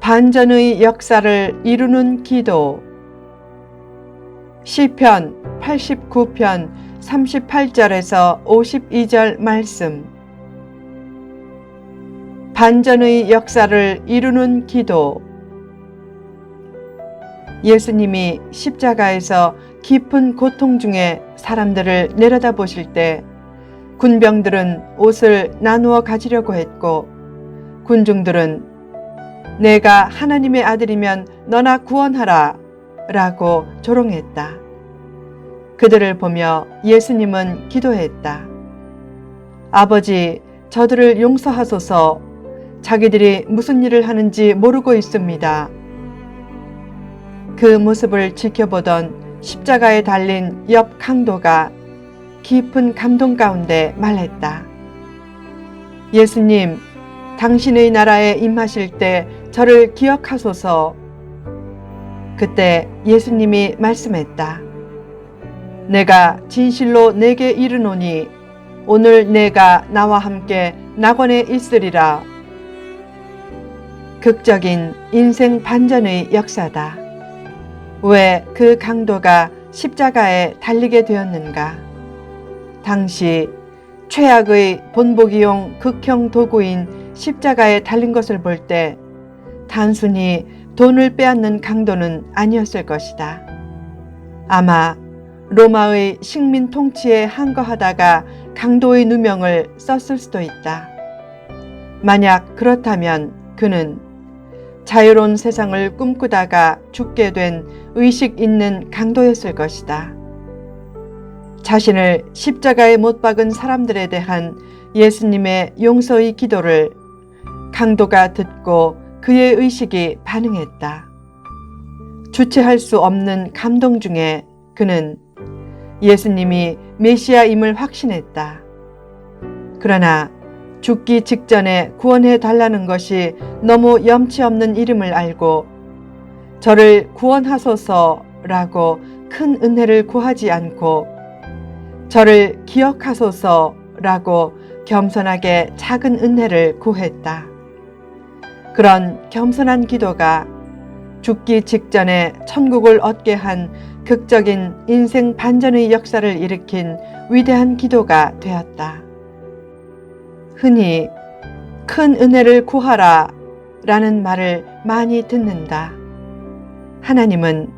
반전의 역사를 이루는 기도. 시편 89편 38절에서 52절 말씀. 반전의 역사를 이루는 기도. 예수님이 십자가에서 깊은 고통 중에 사람들을 내려다보실 때 군병들은 옷을 나누어 가지려고 했고, 군중들은 내가 하나님의 아들이면 너나 구원하라 라고 조롱했다. 그들을 보며 예수님은 기도했다. 아버지, 저들을 용서하소서. 자기들이 무슨 일을 하는지 모르고 있습니다. 그 모습을 지켜보던 십자가에 달린 옆 강도가 깊은 감동 가운데 말했다. 예수님, 당신의 나라에 임하실 때 저를 기억하소서. 그때 예수님이 말씀했다. 내가 진실로 내게 이르노니 오늘 내가 나와 함께 낙원에 있으리라. 극적인 인생 반전의 역사다. 왜 그 강도가 십자가에 달리게 되었는가? 당시 최악의 본보기용 극형 도구인 십자가에 달린 것을 볼 때 단순히 돈을 빼앗는 강도는 아니었을 것이다. 아마 로마의 식민 통치에 항거하다가 강도의 누명을 썼을 수도 있다. 만약 그렇다면 그는 자유로운 세상을 꿈꾸다가 죽게 된 의식 있는 강도였을 것이다. 자신을 십자가에 못 박은 사람들에 대한 예수님의 용서의 기도를 강도가 듣고 그의 의식이 반응했다. 주체할 수 없는 감동 중에 그는 예수님이 메시아임을 확신했다. 그러나 죽기 직전에 구원해 달라는 것이 너무 염치 없는 이름을 알고 저를 구원하소서라고 큰 은혜를 구하지 않고 저를 기억하소서라고 겸손하게 작은 은혜를 구했다. 그런 겸손한 기도가 죽기 직전에 천국을 얻게 한 극적인 인생 반전의 역사를 일으킨 위대한 기도가 되었다. 흔히 큰 은혜를 구하라 라는 말을 많이 듣는다. 하나님은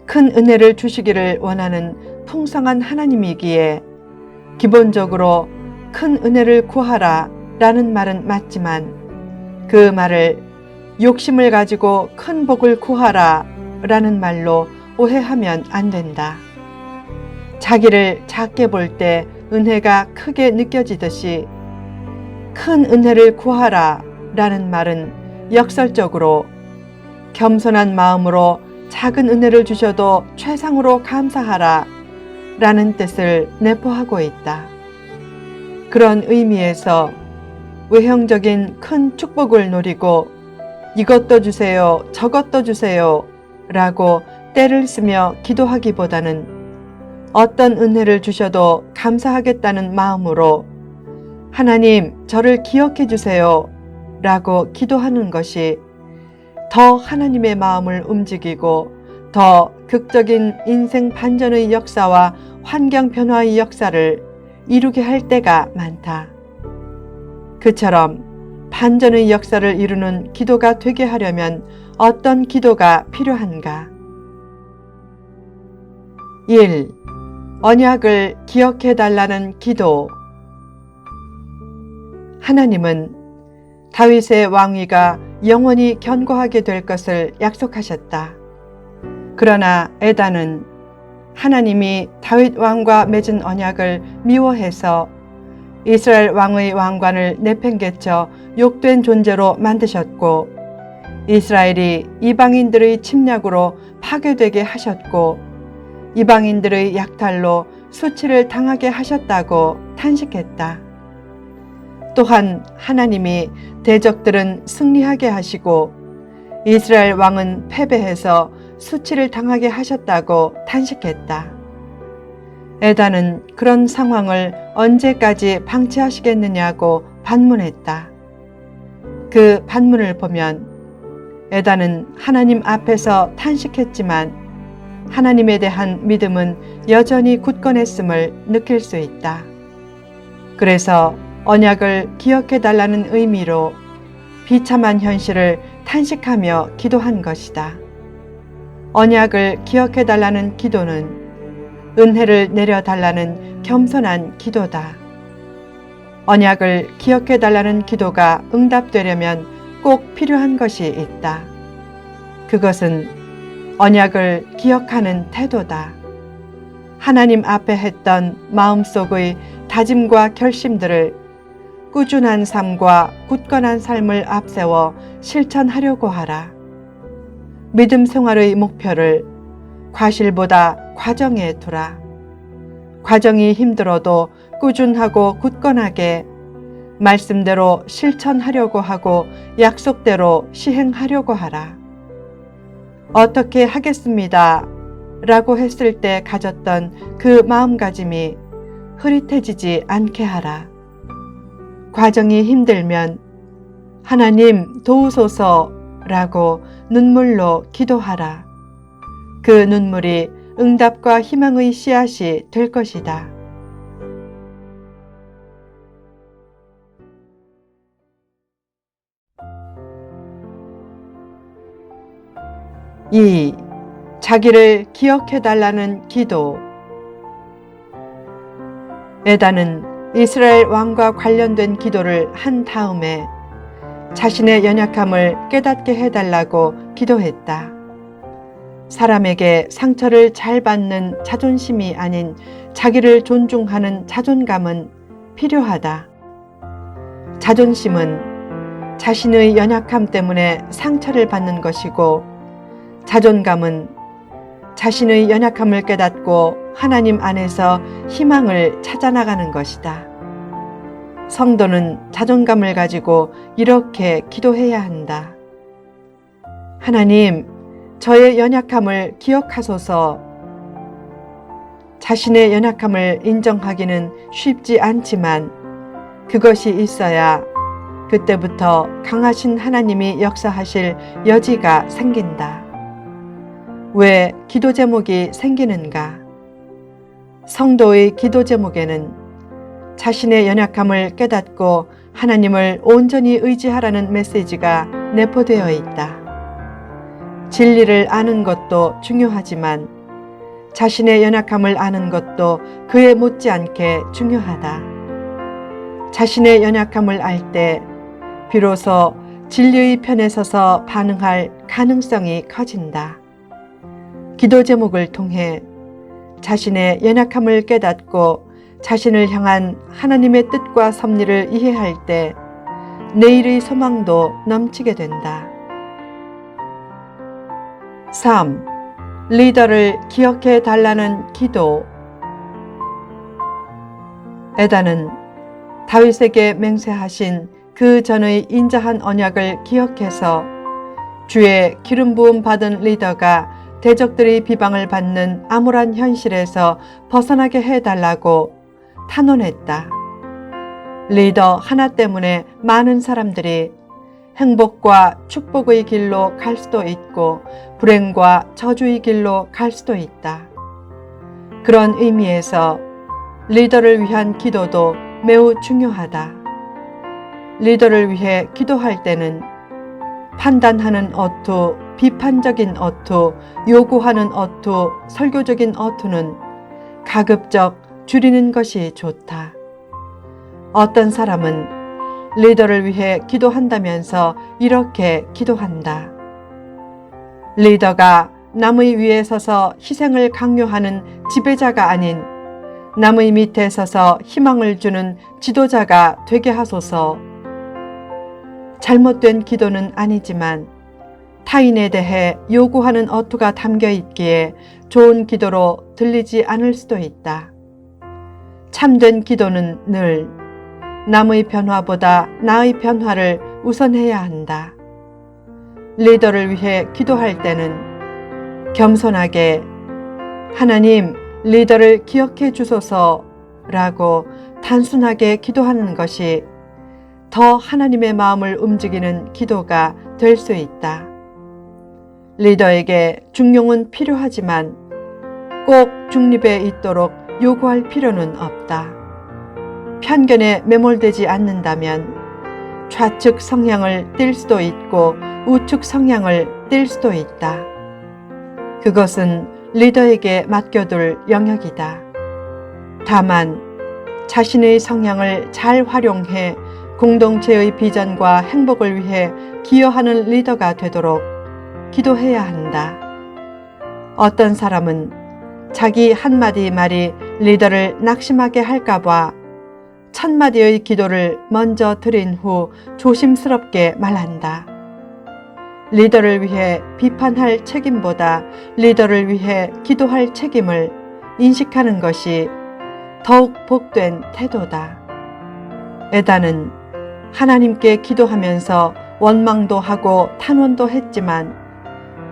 큰 은혜를 주시기를 원하는 풍성한 하나님이기에 기본적으로 큰 은혜를 구하라 라는 말은 맞지만 그 말을 욕심을 가지고 큰 복을 구하라 라는 말로 오해하면 안 된다. 자기를 작게 볼 때 은혜가 크게 느껴지듯이 큰 은혜를 구하라 라는 말은 역설적으로 겸손한 마음으로 작은 은혜를 주셔도 최상으로 감사하라 라는 뜻을 내포하고 있다. 그런 의미에서 외형적인 큰 축복을 노리고 이것도 주세요, 저것도 주세요 라고 떼를 쓰며 기도하기보다는 어떤 은혜를 주셔도 감사하겠다는 마음으로 하나님, 저를 기억해 주세요 라고 기도하는 것이 더 하나님의 마음을 움직이고 더 극적인 인생 반전의 역사와 환경 변화의 역사를 이루게 할 때가 많다. 그처럼 반전의 역사를 이루는 기도가 되게 하려면 어떤 기도가 필요한가? 1. 언약을 기억해 달라는 기도. 하나님은 다윗의 왕위가 영원히 견고하게 될 것을 약속하셨다. 그러나 에단은 하나님이 다윗 왕과 맺은 언약을 미워해서 이스라엘 왕의 왕관을 내팽개쳐 욕된 존재로 만드셨고 이스라엘이 이방인들의 침략으로 파괴되게 하셨고 이방인들의 약탈로 수치를 당하게 하셨다고 탄식했다. 또한 하나님이 대적들은 승리하게 하시고 이스라엘 왕은 패배해서 수치를 당하게 하셨다고 탄식했다. 에단은 그런 상황을 언제까지 방치하시겠느냐고 반문했다. 그 반문을 보면 에다는 하나님 앞에서 탄식했지만 하나님에 대한 믿음은 여전히 굳건했음을 느낄 수 있다. 그래서 언약을 기억해 달라는 의미로 비참한 현실을 탄식하며 기도한 것이다. 언약을 기억해 달라는 기도는 은혜를 내려 달라는 겸손한 기도다. 언약을 기억해 달라는 기도가 응답되려면 꼭 필요한 것이 있다. 그것은 언약을 기억하는 태도다. 하나님 앞에 했던 마음속의 다짐과 결심들을 꾸준한 삶과 굳건한 삶을 앞세워 실천하려고 하라. 믿음 생활의 목표를 과실보다 과정에 두라. 과정이 힘들어도 꾸준하고 굳건하게 말씀대로 실천하려고 하고 약속대로 시행하려고 하라. 어떻게 하겠습니다 라고 했을 때 가졌던 그 마음가짐이 흐릿해지지 않게 하라. 과정이 힘들면 하나님 도우소서 라고 눈물로 기도하라. 그 눈물이 응답과 희망의 씨앗이 될 것이다. 2. 자기를 기억해 달라는 기도. 에다는 이스라엘 왕과 관련된 기도를 한 다음에 자신의 연약함을 깨닫게 해달라고 기도했다. 사람에게 상처를 잘 받는 자존심이 아닌 자기를 존중하는 자존감은 필요하다. 자존심은 자신의 연약함 때문에 상처를 받는 것이고, 자존감은 자신의 연약함을 깨닫고 하나님 안에서 희망을 찾아나가는 것이다. 성도는 자존감을 가지고 이렇게 기도해야 한다. 하나님, 저의 연약함을 기억하소서. 자신의 연약함을 인정하기는 쉽지 않지만 그것이 있어야 그때부터 강하신 하나님이 역사하실 여지가 생긴다. 왜 기도 제목이 생기는가? 성도의 기도 제목에는 자신의 연약함을 깨닫고 하나님을 온전히 의지하라는 메시지가 내포되어 있다. 진리를 아는 것도 중요하지만 자신의 연약함을 아는 것도 그에 못지않게 중요하다. 자신의 연약함을 알 때 비로소 진리의 편에 서서 반응할 가능성이 커진다. 기도 제목을 통해 자신의 연약함을 깨닫고 자신을 향한 하나님의 뜻과 섭리를 이해할 때 내일의 소망도 넘치게 된다. 3. 리더를 기억해 달라는 기도. 에다는 다윗에게 맹세하신 그 전의 인자한 언약을 기억해서 주의 기름 부음 받은 리더가 대적들의 비방을 받는 암울한 현실에서 벗어나게 해달라고 탄원했다. 리더 하나 때문에 많은 사람들이 행복과 축복의 길로 갈 수도 있고 불행과 저주의 길로 갈 수도 있다. 그런 의미에서 리더를 위한 기도도 매우 중요하다. 리더를 위해 기도할 때는 판단하는 어투, 비판적인 어투, 요구하는 어투, 설교적인 어투는 가급적 줄이는 것이 좋다. 어떤 사람은 리더를 위해 기도한다면서 이렇게 기도한다. 리더가 남의 위에 서서 희생을 강요하는 지배자가 아닌 남의 밑에 서서 희망을 주는 지도자가 되게 하소서. 잘못된 기도는 아니지만 타인에 대해 요구하는 어투가 담겨 있기에 좋은 기도로 들리지 않을 수도 있다. 참된 기도는 늘 남의 변화보다 나의 변화를 우선해야 한다. 리더를 위해 기도할 때는 겸손하게 하나님, 리더를 기억해 주소서라고 단순하게 기도하는 것이 더 하나님의 마음을 움직이는 기도가 될 수 있다. 리더에게 중용은 필요하지만 꼭 중립에 있도록 요구할 필요는 없다. 편견에 매몰되지 않는다면 좌측 성향을 띨 수도 있고 우측 성향을 띨 수도 있다. 그것은 리더에게 맡겨둘 영역이다. 다만 자신의 성향을 잘 활용해 공동체의 비전과 행복을 위해 기여하는 리더가 되도록 기도해야 한다. 어떤 사람은 자기 한마디 말이 리더를 낙심하게 할까봐 1000마디의 기도를 먼저 드린 후 조심스럽게 말한다. 리더를 위해 비판할 책임보다 리더를 위해 기도할 책임을 인식하는 것이 더욱 복된 태도다. 에다는 하나님께 기도하면서 원망도 하고 탄원도 했지만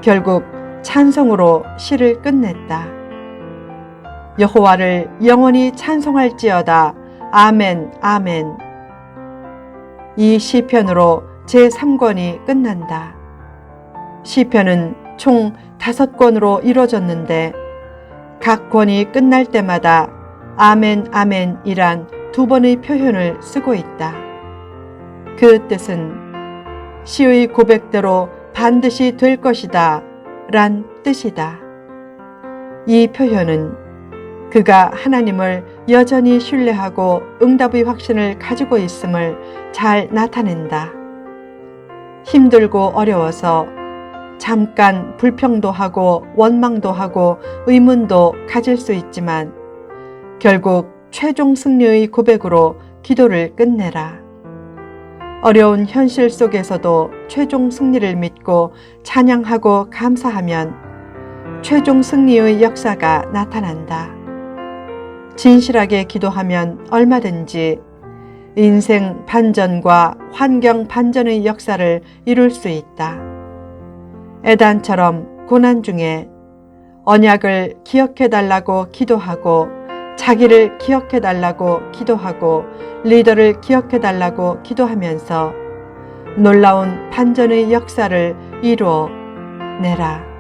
결국 찬송으로 시를 끝냈다. 여호와를 영원히 찬송할지어다. 아멘, 아멘. 이 시편으로 제3권이 끝난다. 시편은 총 5권으로 이루어졌는데 각 권이 끝날 때마다 아멘, 아멘이란 2번의 표현을 쓰고 있다. 그 뜻은 시의 고백대로 반드시 될 것이다 란 뜻이다. 이 표현은 그가 하나님을 여전히 신뢰하고 응답의 확신을 가지고 있음을 잘 나타낸다. 힘들고 어려워서 잠깐 불평도 하고 원망도 하고 의문도 가질 수 있지만 결국 최종 승리의 고백으로 기도를 끝내라. 어려운 현실 속에서도 최종 승리를 믿고 찬양하고 감사하면 최종 승리의 역사가 나타난다. 진실하게 기도하면 얼마든지 인생 반전과 환경 반전의 역사를 이룰 수 있다. 에단처럼 고난 중에 언약을 기억해달라고 기도하고 자기를 기억해달라고 기도하고 리더를 기억해달라고 기도하면서 놀라운 반전의 역사를 이루어 내라.